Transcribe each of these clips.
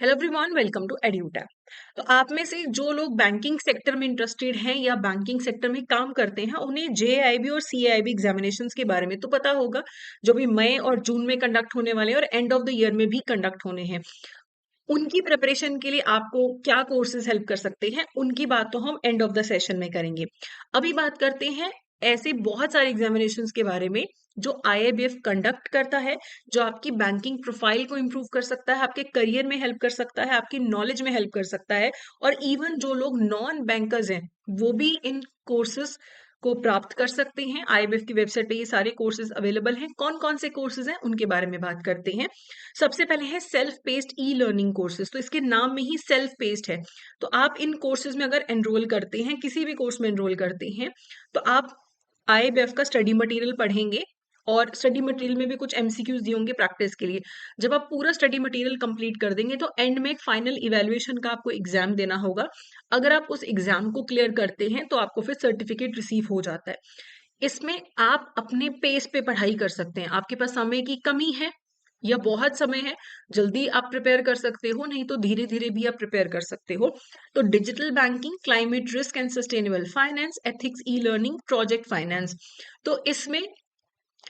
Hello everyone, welcome to Edutap. तो आप में से जो लोग बैंकिंग सेक्टर में इंटरेस्टेड हैं या बैंकिंग सेक्टर में काम करते हैं, उन्हें जेआईबी और सीआईबी एग्जामिनेशंस के बारे में तो पता होगा, जो भी मई और जून में कंडक्ट होने वाले हैं और एंड ऑफ द ईयर में भी कंडक्ट होने हैं। उनकी प्रिपरेशन के लिए आपको क्या कोर्सेज हेल्प कर सकते हैं, उनकी बात तो हम एंड ऑफ द सेशन में करेंगे। अभी बात करते हैं ऐसे बहुत सारे एग्जामिनेशंस के बारे में जो आईआईबीएफ कंडक्ट करता है, जो आपकी बैंकिंग प्रोफाइल को इम्प्रूव कर सकता है, आपके करियर में हेल्प कर सकता है, आपकी नॉलेज में हेल्प कर सकता है। और इवन जो लोग नॉन बैंकर्स हैं, वो भी इन कोर्सेज को प्राप्त कर सकते हैं। आईआईबीएफ की वेबसाइट पे ये सारे कोर्सेज अवेलेबल हैं। कौन कौन से कोर्सेज हैं उनके बारे में बात करते हैं। सबसे पहले है self paced e learning courses. तो इसके नाम में ही सेल्फ पेस्ड है। तो आप इन कोर्सेज में अगर एनरोल करते हैं, किसी भी कोर्स में एनरोल करते हैं, तो आप आईआईबीएफ का स्टडी मटेरियल पढ़ेंगे और स्टडी मटेरियल में भी कुछ एमसीक्यूज दिए होंगे प्रैक्टिस के लिए। जब आप पूरा स्टडी मटेरियल कंप्लीट कर देंगे तो एंड में एक फाइनल इवैल्यूएशन का आपको एग्जाम देना होगा। अगर आप उस एग्जाम को क्लियर करते हैं तो आपको फिर सर्टिफिकेट रिसीव हो जाता है। इसमें आप अपने पेस पे पढ़ाई कर सकते हैं। आपके पास समय की कमी है या बहुत समय है, जल्दी आप प्रिपेयर कर सकते हो, नहीं तो धीरे धीरे भी आप प्रिपेयर कर सकते हो। तो digital banking, climate risk and sustainable finance, ethics, e learning, project finance. तो इसमें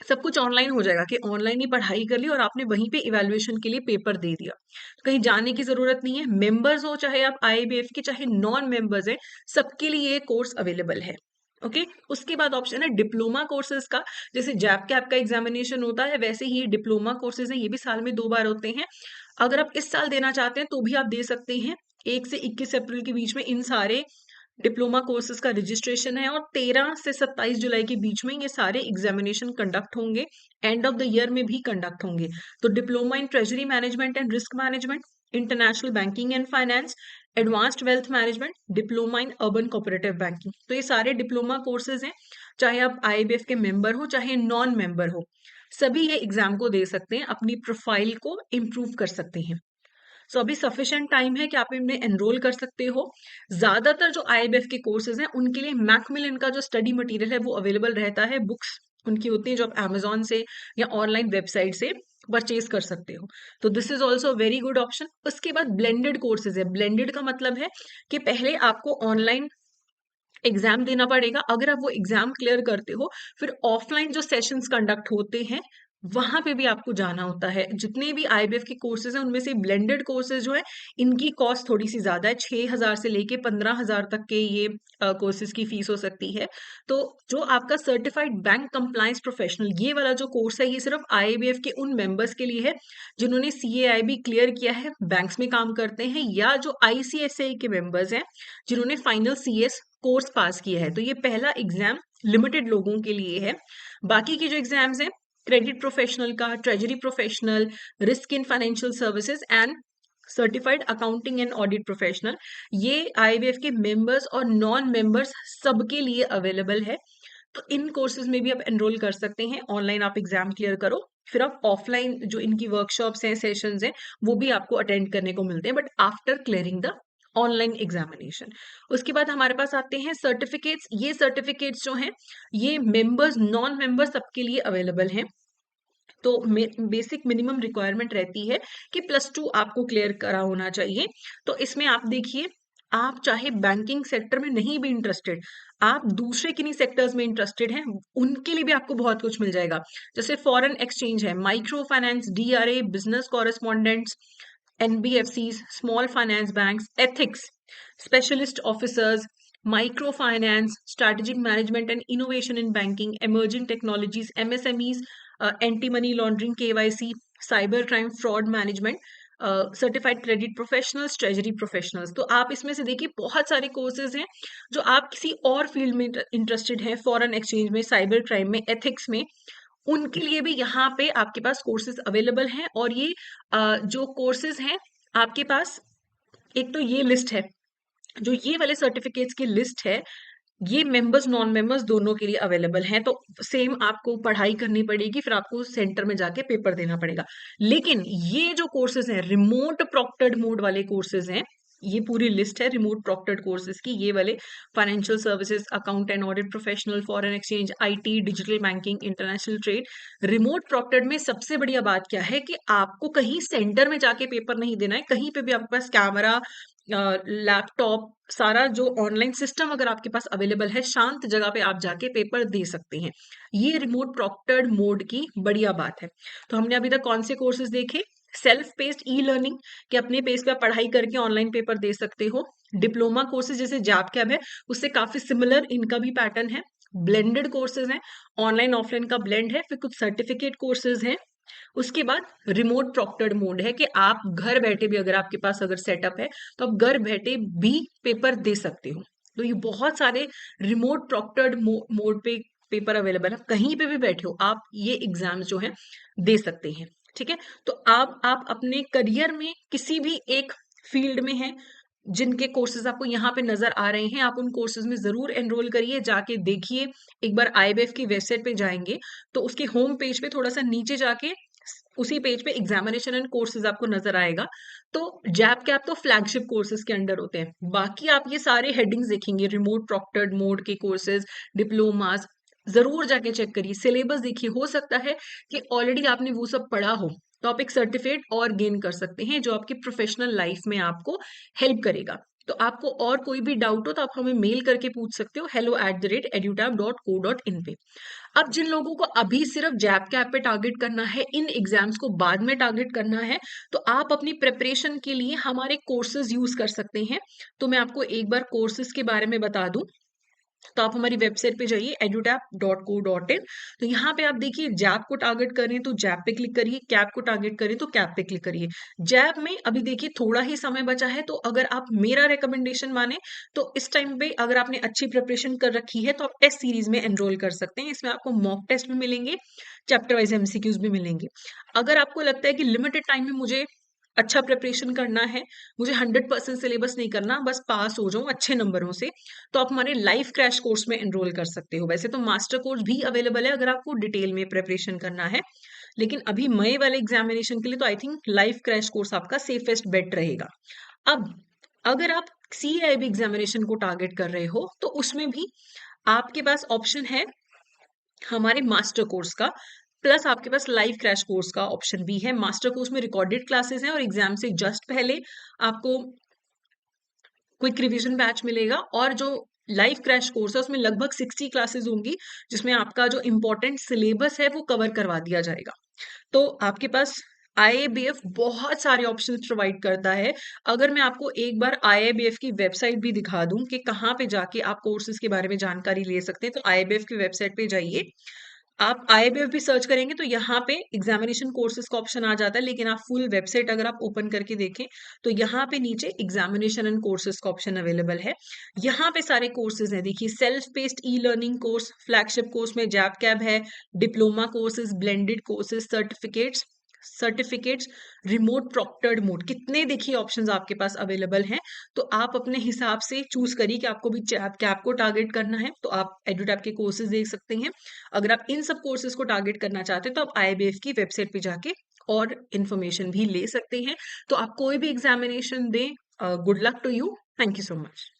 सब कुछ ऑनलाइन हो जाएगा कि ऑनलाइन ही पढ़ाई कर ली और आपने वहीं पे इवैल्यूएशन के लिए पेपर दे दिया। तो कहीं जाने की जरूरत नहीं है। मेंबर्स हो चाहे आप आईआईबीएफ के, चाहे नॉन मेंबर्स हैं, सबके लिए ये कोर्स अवेलेबल है। ओके। उसके बाद ऑप्शन है डिप्लोमा कोर्सेज का। जैसे जैप कैप का एग्जामिनेशन होता है, वैसे ही डिप्लोमा कोर्सेज हैं, ये भी साल में 2 बार होते हैं। अगर आप इस साल देना चाहते हैं तो भी आप दे सकते हैं। 1 से 21 अप्रैल के बीच में इन सारे डिप्लोमा कोर्सेज का रजिस्ट्रेशन है और 13 से 27 जुलाई के बीच में ये सारे एग्जामिनेशन कंडक्ट होंगे। एंड ऑफ द ईयर में भी कंडक्ट होंगे। तो diploma in treasury management and risk management, international banking and finance, advanced wealth management, diploma in urban cooperative banking. तो ये सारे डिप्लोमा कोर्सेज हैं। चाहे आप आईबीएफ के मेंबर हो चाहे नॉन मेंबर हो, सभी ये एग्जाम को दे सकते हैं, अपनी प्रोफाइल को इम्प्रूव कर सकते हैं। सो अभी सफिशिएंट टाइम है कि आप इनमें एनरोल कर सकते हो। ज्यादातर जो आईबीएफ के कोर्सेज हैं उनके लिए मैकमिलन का जो स्टडी मटेरियल है वो अवेलेबल रहता है। बुक्स उनकी होती हैं जो आप अमेजोन से या ऑनलाइन वेबसाइट से परचेज कर सकते हो। तो this is also very good option. उसके बाद ब्लेंडेड कोर्सेज है। ब्लेंडेड का मतलब है कि पहले आपको ऑनलाइन एग्जाम देना पड़ेगा। अगर आप वो एग्जाम क्लियर करते हो, फिर ऑफलाइन जो सेशंस कंडक्ट होते हैं वहां पे भी आपको जाना होता है। जितने भी आईबीएफ के कोर्सेज हैं उनमें से ब्लेंडेड कोर्सेज जो है, इनकी कॉस्ट थोड़ी सी ज्यादा है। 6,000 से लेके 15,000 तक के ये कोर्सेज की फीस हो सकती है। तो जो आपका सर्टिफाइड बैंक कंप्लायंस प्रोफेशनल, ये वाला जो कोर्स है, ये सिर्फ आईबीएफ के उन मेंबर्स के लिए है जिन्होंने सीएआईबी क्लियर किया है, बैंक्स में काम करते हैं, या जो आईसीएसए के मेंबर्स हैं जिन्होंने फाइनल सीएस कोर्स पास किया है। तो ये पहला एग्जाम लिमिटेड लोगों के लिए है। बाकी के जो एग्जाम्स हैं, क्रेडिट प्रोफेशनल का, treasury professional, risk in financial services and certified accounting and audit professional, ये आईबीएफ के मेंबर्स और नॉन मेंबर्स सबके लिए अवेलेबल है। तो इन कोर्सेज में भी आप एनरोल कर सकते हैं। ऑनलाइन आप एग्जाम क्लियर करो, फिर आप ऑफलाइन जो इनकी वर्कशॉप्स हैं, सेशंस हैं, वो भी आपको अटेंड करने को मिलते हैं, but after clearing the online examination. उसके बाद हमारे पास आते हैं सर्टिफिकेट्स। ये सर्टिफिकेट्स जो हैं, ये मेंबर्स नॉन मेंबर्स सबके लिए अवेलेबल हैं। तो बेसिक मिनिमम रिक्वायरमेंट रहती है कि +2 आपको क्लियर करा होना चाहिए। तो इसमें आप देखिए, आप चाहे बैंकिंग सेक्टर में नहीं भी इंटरेस्टेड, आप दूसरे किन्हीं सेक्टर्स में इंटरेस्टेड हैं, उनके लिए भी आपको बहुत कुछ मिल जाएगा। जैसे फॉरेन एक्सचेंज है, micro finance, DRA, business correspondents, NBFCs, small finance banks, ethics, specialist officers, micro finance, strategic management and innovation in banking, emerging technologies, MSMEs, anti money laundering, KYC, cyber crime, fraud management, certified credit professionals, treasury professionals. तो आप इसमें से देखिए, बहुत सारे courses हैं। जो आप किसी और फील्ड में इंटरेस्टेड हैं, फॉरेन एक्सचेंज में, साइबर क्राइम में, एथिक्स में, उनके लिए भी यहाँ पे आपके पास कोर्सेज अवेलेबल हैं। और ये जो कोर्सेज हैं आपके पास, एक तो ये लिस्ट है, जो ये वाले सर्टिफिकेट्स की लिस्ट है, ये मेंबर्स नॉन मेंबर्स दोनों के लिए अवेलेबल हैं। तो सेम आपको पढ़ाई करनी पड़ेगी, फिर आपको सेंटर में जाके पेपर देना पड़ेगा। लेकिन ये जो कोर्सेज हैं, रिमोट प्रोक्टर्ड मोड वाले कोर्सेज हैं, ये पूरी लिस्ट है रिमोट प्रॉक्टेड कोर्सेज की, ये वाले financial services, account and audit professional, foreign exchange, IT, digital banking, international trade. Remote proctored में सबसे बढ़िया बात क्या है कि आपको कहीं सेंटर में जाके पेपर नहीं देना है, कहीं पे भी आपके पास कैमरा, लैपटॉप, सारा जो ऑनलाइन सिस्टम अगर आपके पास अवेलेबल है, शांत जगह पे आप जाके पेपर दे सकते हैं। ये रिमोट प्रॉक्टेड मोड की बढ़िया बात है। तो हमने अभी तक कौन से कोर्सेज देखे? सेल्फ पेस्ड ई लर्निंग, कि अपने पेस पे आप पढ़ाई करके ऑनलाइन पेपर दे सकते हो। डिप्लोमा कोर्सेज जैसे जैप कैब है, उससे काफी सिमिलर इनका भी पैटर्न है। ब्लेंडेड कोर्सेज हैं, ऑनलाइन ऑफलाइन का ब्लेंड है। फिर कुछ सर्टिफिकेट कोर्सेज हैं। उसके बाद रिमोट प्रॉक्टेड मोड है कि आप घर बैठे भी, अगर आपके पास अगर सेटअप है तो आप घर बैठे भी पेपर दे सकते हो। तो ये बहुत सारे रिमोट प्रॉक्टेड मोड पे पेपर अवेलेबल है, कहीं पे भी बैठे हो आप ये एग्जाम जो है दे सकते हैं। ठीक है, तो आप अपने करियर में किसी भी एक फील्ड में हैं, जिनके कोर्सेज आपको यहाँ पे नजर आ रहे हैं, आप उन कोर्सेज में जरूर एनरोल करिए, जाके देखिए। एक बार आईबीएफ की वेबसाइट पे जाएंगे तो उसके होम पेज पे थोड़ा सा नीचे जाके उसी पेज पे एग्जामिनेशन एंड कोर्सेज आपको नजर आएगा। तो जैप कैप तो फ्लैगशिप कोर्सेज के अंडर होते हैं, बाकी आप ये सारे हेडिंग्स देखेंगे, रिमोट प्रॉक्टेड मोड के कोर्सेज, डिप्लोमास, जरूर जाके चेक करिए, सिलेबस देखिए। हो सकता है कि ऑलरेडी आपने वो सब पढ़ा हो, तो आप एक सर्टिफिकेट और गेन कर सकते हैं जो आपकी प्रोफेशनल लाइफ में आपको हेल्प करेगा। तो आपको और कोई भी डाउट हो तो आप हमें मेल करके पूछ सकते हो, hello@edutap.co.in पे। अब जिन लोगों को अभी सिर्फ जैप कैप पे टारगेट करना है, इन एग्जाम्स को बाद में टारगेट करना है, तो आप अपनी प्रिपरेशन के लिए हमारे कोर्सेज यूज कर सकते हैं। तो मैं आपको एक बार कोर्सेज के बारे में बता दूं, तो आप हमारी वेबसाइट पे जाइए edutap.co.in। तो यहाँ पे आप देखिए, जैप को टारगेट करें तो जैप पे क्लिक करिए, कैप को टारगेट करें तो कैप पे क्लिक करिए। जैप में अभी देखिए थोड़ा ही समय बचा है, तो अगर आप मेरा रिकमेंडेशन माने तो इस टाइम पे अगर आपने अच्छी प्रिपरेशन कर रखी है तो आप टेस्ट सीरीज में एनरोल कर सकते हैं। इसमें आपको मॉक टेस्ट भी मिलेंगे, चैप्टर वाइज एमसीक्यूज भी मिलेंगे। अगर आपको लगता है कि लिमिटेड टाइम में मुझे अच्छा प्रिपरेशन करना है, मुझे 100% सिलेबस नहीं करना, बस पास हो जाऊं अच्छे नंबरों से, तो आप हमारे लाइफ क्रैश कोर्स में एनरोल कर सकते हो। वैसे तो मास्टर कोर्स भी अवेलेबल है अगर आपको डिटेल में प्रिपरेशन करना है, लेकिन अभी मई वाले एग्जामिनेशन के लिए तो I think life crash course आपका सेफेस्ट बेट रहेगा। अब अगर आप सीआईबी एग्जामिनेशन को टारगेट कर रहे हो तो उसमें भी आपके पास ऑप्शन है हमारे मास्टर कोर्स का, प्लस आपके पास लाइव क्रैश कोर्स का ऑप्शन भी है। मास्टर कोर्स में रिकॉर्डेड क्लासेस हैं और एग्जाम से जस्ट पहले आपको क्विक रिवीजन बैच मिलेगा, और जो लाइव क्रैश कोर्स है उसमें लगभग 60 क्लासेस होंगी, जिसमें आपका जो इम्पोर्टेंट सिलेबस है वो कवर करवा दिया जाएगा। तो आपके पास आईएबीएफ बहुत सारे ऑप्शंस प्रोवाइड करता है। अगर मैं आपको एक बार आईएबीएफ की वेबसाइट भी दिखा दूं कि कहाँ पे जाके आप कोर्सेज के बारे में जानकारी ले सकते हैं, तो आईएबीएफ की वेबसाइट पे जाइए, आप आईबीएफ भी सर्च करेंगे तो यहाँ पे एग्जामिनेशन कोर्सेज का ऑप्शन आ जाता है, लेकिन आप फुल वेबसाइट अगर आप ओपन करके देखें तो यहाँ पे नीचे एग्जामिनेशन एंड कोर्सेज का ऑप्शन अवेलेबल है। यहाँ पे सारे कोर्सेज हैं, देखिए self paced e learning course, flagship course में जैप कैब है, diploma courses, blended courses, certificates, remote proctored mode, कितने देखिए ऑप्शंस आपके पास अवेलेबल हैं। तो आप अपने हिसाब से चूज करिए कि आपको भी कैप को टारगेट करना है तो आप एडुटैप के कोर्सेज देख सकते हैं। अगर आप इन सब कोर्सेज को टारगेट करना चाहते हैं तो आप आईबीएफ की वेबसाइट पे जाके और इन्फॉर्मेशन भी ले सकते हैं। तो आप कोई भी एग्जामिनेशन दें, good luck to you, thank you so much.